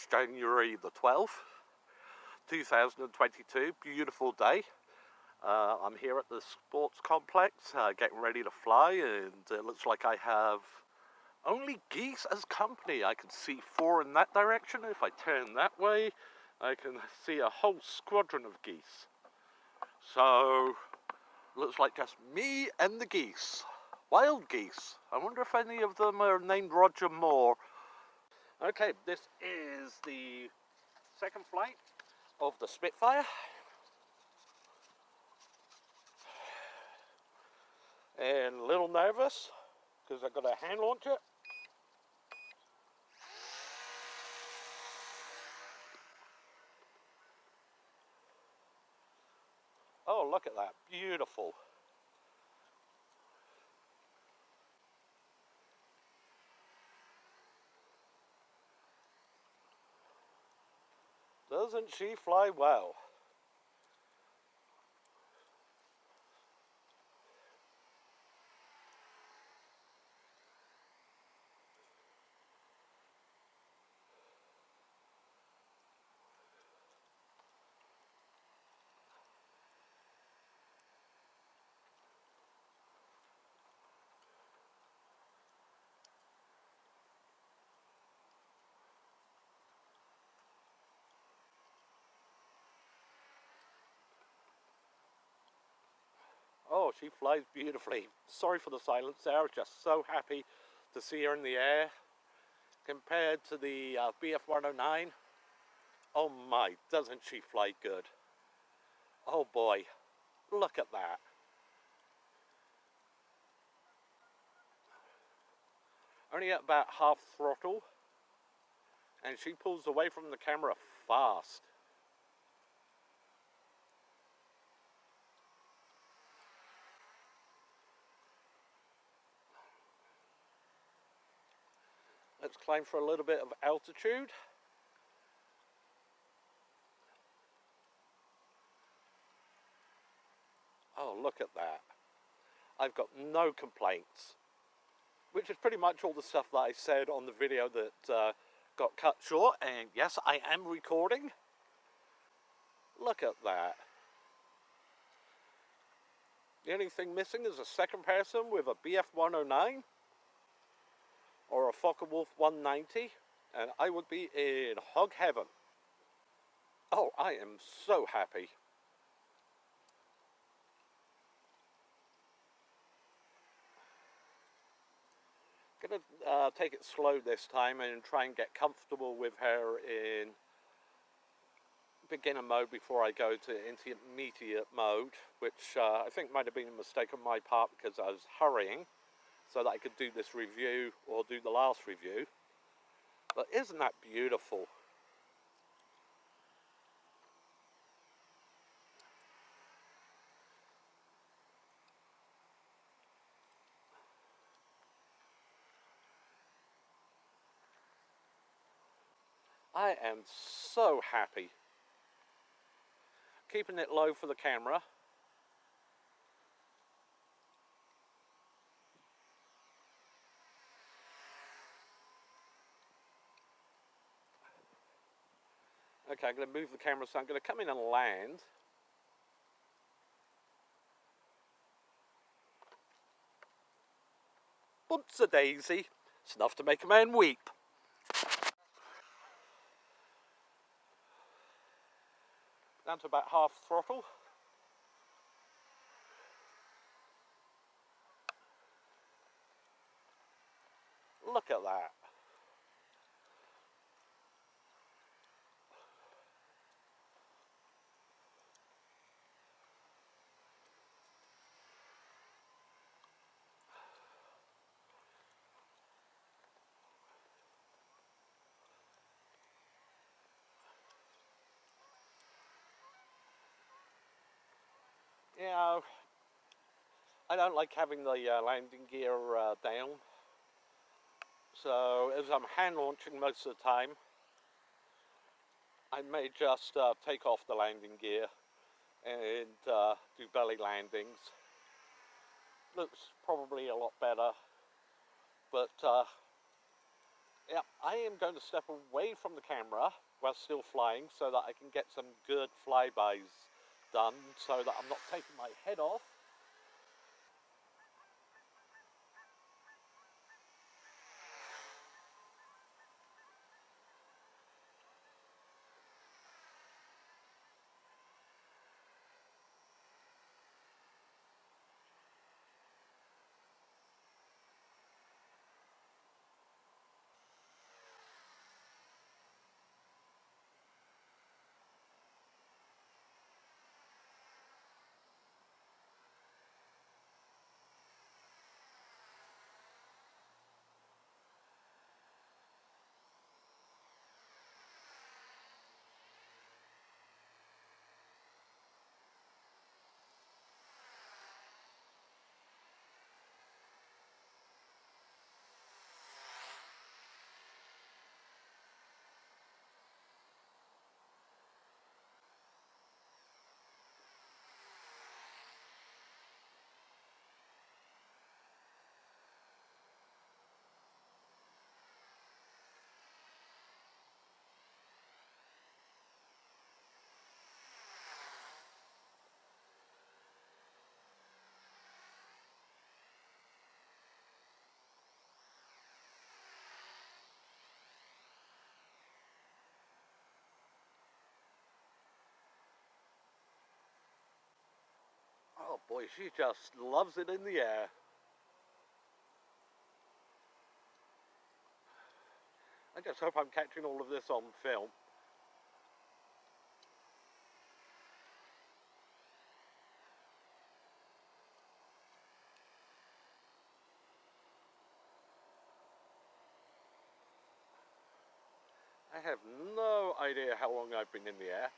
It's January the 12th, 2022, beautiful day. I'm here at the sports complex, getting ready to fly, and it looks like I have only geese as company. I can see 4 in that direction. If I turn that way, I can see a whole squadron of geese. So, looks like just me and the geese. Wild geese. I wonder if any of them are named Roger Moore. Okay, this is the second flight of the Spitfire. And a little nervous because I've got to hand launch it. Oh, look at that. Beautiful. Doesn't she fly well? Oh, she flies beautifully. Sorry for the silence there. I was just so happy to see her in the air. Compared to the BF-109, oh my, doesn't she fly good. Oh boy, look at that. Only at about half throttle, and she pulls away from the camera fast. Let's climb for a little bit of altitude. Oh, look at that. I've got no complaints. Which is pretty much all the stuff that I said on the video that got cut short. And yes, I am recording. Look at that. The only thing missing is a second person with a BF-109 or a Focke-Wulf 190, and I would be in hog heaven. Oh, I am so happy. Gonna take it slow this time and try and get comfortable with her in beginner mode before I go to intermediate mode, which I think might have been a mistake on my part because I was hurrying so that I could do this review or do the last review. But isn't that beautiful? I am so happy. Keeping it low for the camera. Okay, I'm going to move the camera, so I'm going to come in and land. Bumps-a-daisy. It's enough to make a man weep. Down to about half throttle. Look at that. You know, I don't like having the landing gear down. So as I'm hand launching most of the time, I may just take off the landing gear and do belly landings. Looks probably a lot better, but Yeah, I am going to step away from the camera while still flying so that I can get some good flybys done so that I'm not taking my head off. Oh boy, she just loves it in the air. I just hope I'm catching all of this on film. I have no idea how long I've been in the air.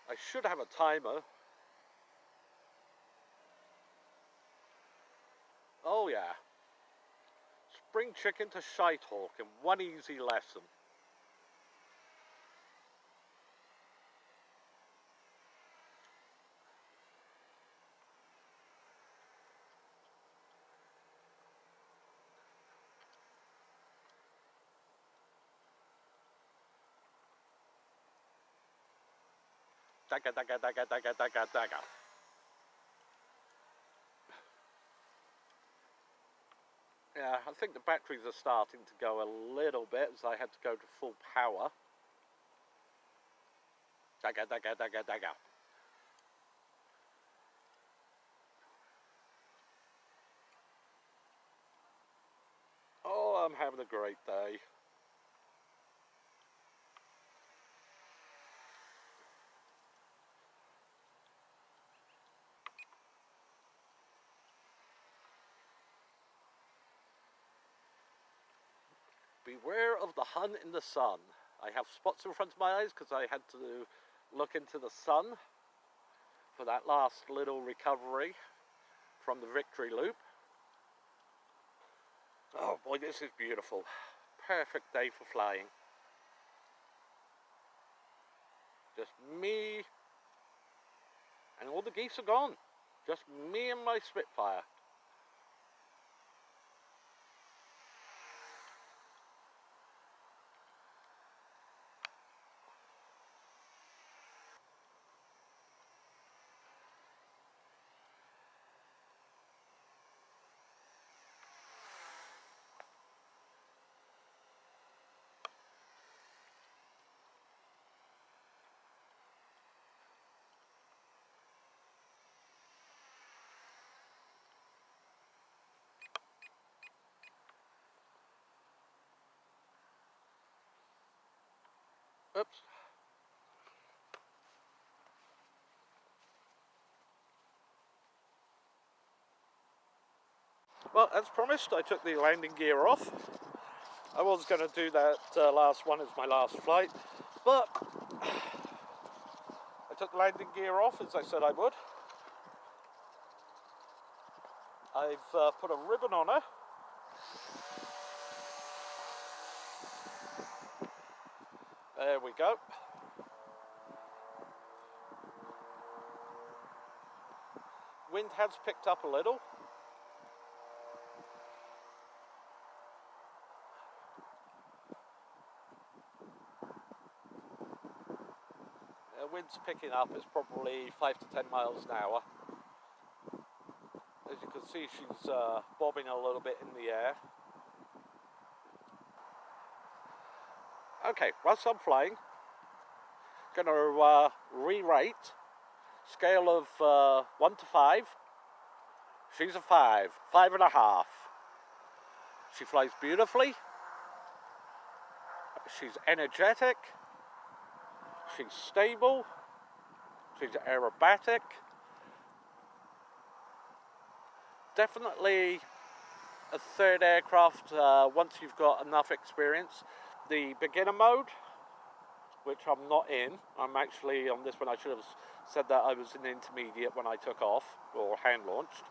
I should have a timer. Oh yeah. Spring chicken to shitehawk in one easy lesson. Dagga, dagga, dagga, dagga, dagga, dagga. Yeah, I think the batteries are starting to go a little bit as I had to go to full power. Dagga, dagga, dagga, dagga. Oh, I'm having a great day. Beware of the hun in the sun. I have spots in front of my eyes because I had to look into the sun for that last little recovery from the victory loop. Oh boy, this is beautiful. Perfect day for flying. Just me, and all the geese are gone. Just me and my Spitfire. Oops. Well, as promised, I took the landing gear off. I was going to do that last one as my last flight, but I took the landing gear off as I said I would. I've put a ribbon on her. There we go. Wind has picked up a little. wind's picking up. It's probably 5 to 10 miles an hour. As you can see, she's bobbing a little bit in the air. Okay, whilst I'm flying, going to re-rate. Scale of 1 to 5. She's a 5, 5.5. She flies beautifully. She's energetic. She's stable. She's aerobatic. Definitely a third aircraft once you've got enough experience. The beginner mode, which I'm not in. I'm actually on this one. I should have said that I was in intermediate when I took off or hand launched.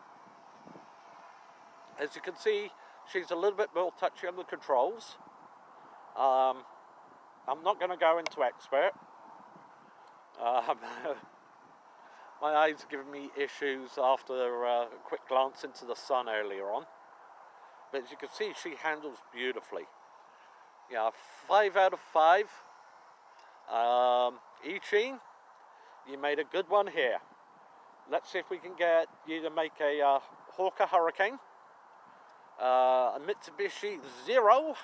As you can see, she's a little bit more touchy on the controls. I'm not going to go into expert. My eyes are giving me issues after a quick glance into the sun earlier on. But as you can see, she handles beautifully. Yeah, 5 out of 5. Eachine, you made a good one here. Let's see if we can get you to make a Hawker Hurricane, a Mitsubishi Zero,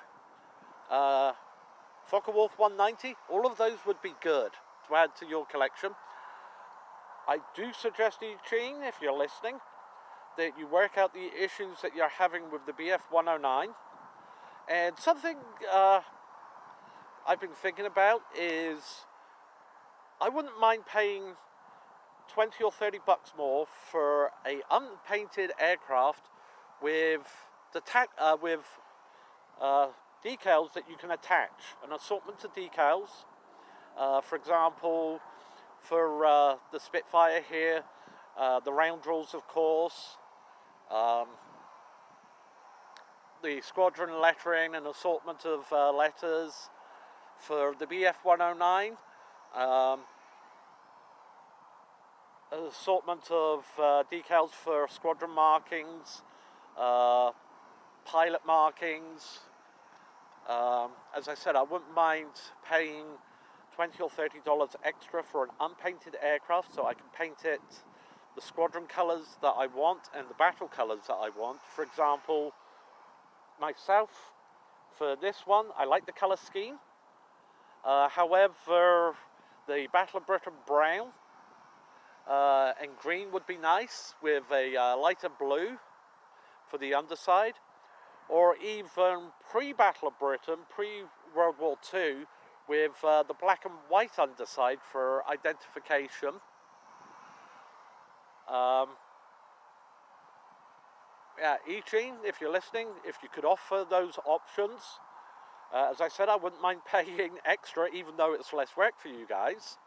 Focke-Wulf 190. All of those would be good to add to your collection. I do suggest, Eachine, if you're listening, that you work out the issues that you're having with the BF 109. And something I've been thinking about is I wouldn't mind paying 20 or 30 bucks more for a unpainted aircraft with the decals that you can attach, an assortment of decals. For example, for the Spitfire here, the roundels, of course, the squadron lettering, an assortment of letters. For the BF 109, an assortment of decals for squadron markings, pilot markings. As I said, I wouldn't mind paying $20 or $30 extra for an unpainted aircraft so I can paint it the squadron colours that I want and the battle colours that I want. For example, myself, for this one, I like the colour scheme. However, the Battle of Britain brown and green would be nice with a lighter blue for the underside, or even pre-Battle of Britain, pre-World War II, with the black and white underside for identification. Yeah, Eachine, if you're listening, if you could offer those options, as I said, I wouldn't mind paying extra, even though it's less work for you guys.